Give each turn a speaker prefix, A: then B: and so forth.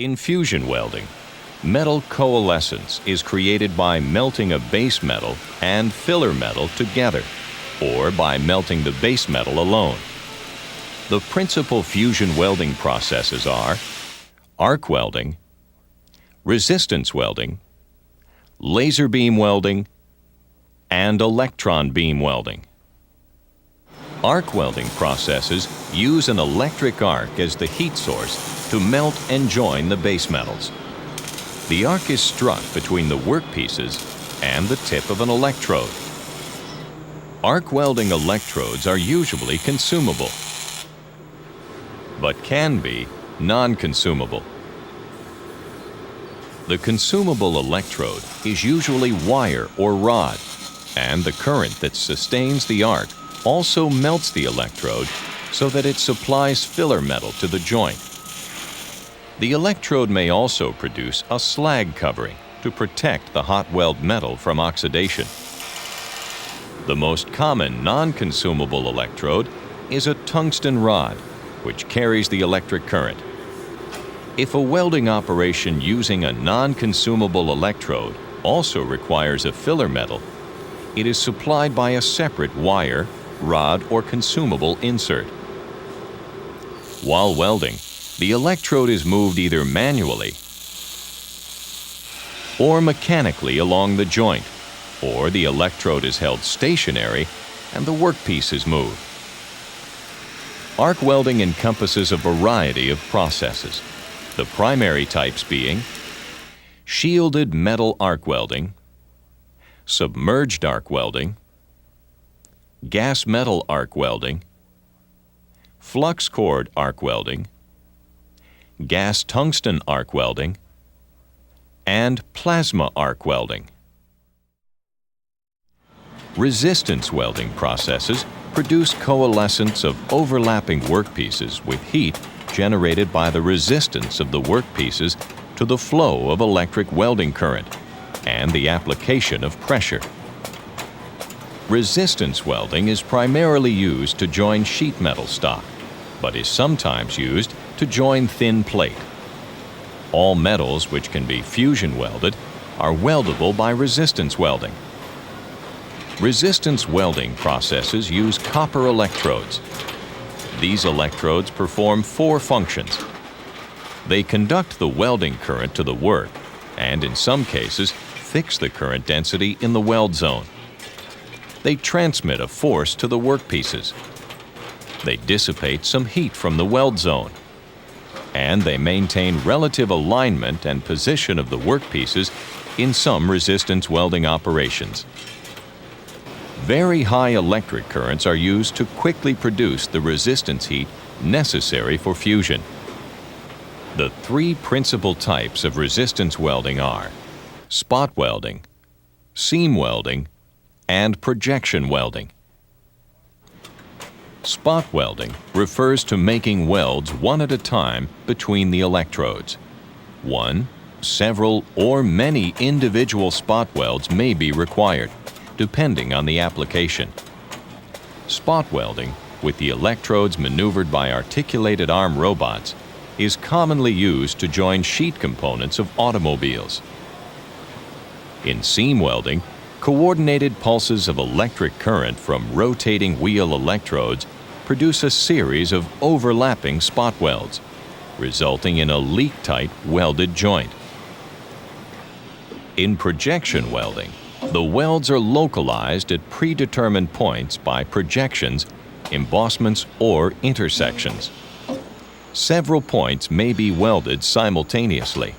A: In fusion welding, metal coalescence is created by melting a base metal and filler metal together, or by melting the base metal alone. The principal fusion welding processes are arc welding, resistance welding, laser beam welding, and electron beam welding. Arc welding processes use an electric arc as the heat source to melt and join the base metals. The arc is struck between the workpieces and the tip of an electrode. Arc welding electrodes are usually consumable, but can be non-consumable. The consumable electrode is usually wire or rod, and the current that sustains the arc also melts the electrode so that it supplies filler metal to the joint. The electrode may also produce a slag covering to protect the hot weld metal from oxidation. The most common non-consumable electrode is a tungsten rod, which carries the electric current. If a welding operation using a non-consumable electrode also requires a filler metal, it is supplied by a separate wire, rod, or consumable insert. While welding, the electrode is moved either manually or mechanically along the joint, or the electrode is held stationary and the workpiece is moved. Arc welding encompasses a variety of processes, the primary types being shielded metal arc welding, submerged arc welding, gas metal arc welding, flux cord arc welding, gas tungsten arc welding, and plasma arc welding. Resistance welding processes produce coalescence of overlapping workpieces with heat generated by the resistance of the workpieces to the flow of electric welding current and the application of pressure. Resistance welding is primarily used to join sheet metal stock, but is sometimes used to join thin plate. All metals which can be fusion welded are weldable by resistance welding. Resistance welding processes use copper electrodes. These electrodes perform 4 functions. They conduct the welding current to the work and, in some cases, fix the current density in the weld zone. They transmit a force to the workpieces. They dissipate some heat from the weld zone. And they maintain relative alignment and position of the workpieces in some resistance welding operations. Very high electric currents are used to quickly produce the resistance heat necessary for fusion. The 3 principal types of resistance welding are spot welding, seam welding, and projection welding. Spot welding refers to making welds one at a time between the electrodes. One, several, or many individual spot welds may be required, depending on the application. Spot welding, with the electrodes maneuvered by articulated arm robots, is commonly used to join sheet components of automobiles. In seam welding, coordinated pulses of electric current from rotating wheel electrodes produce a series of overlapping spot welds, resulting in a leak-tight welded joint. In projection welding, the welds are localized at predetermined points by projections, embossments, or intersections. Several points may be welded simultaneously,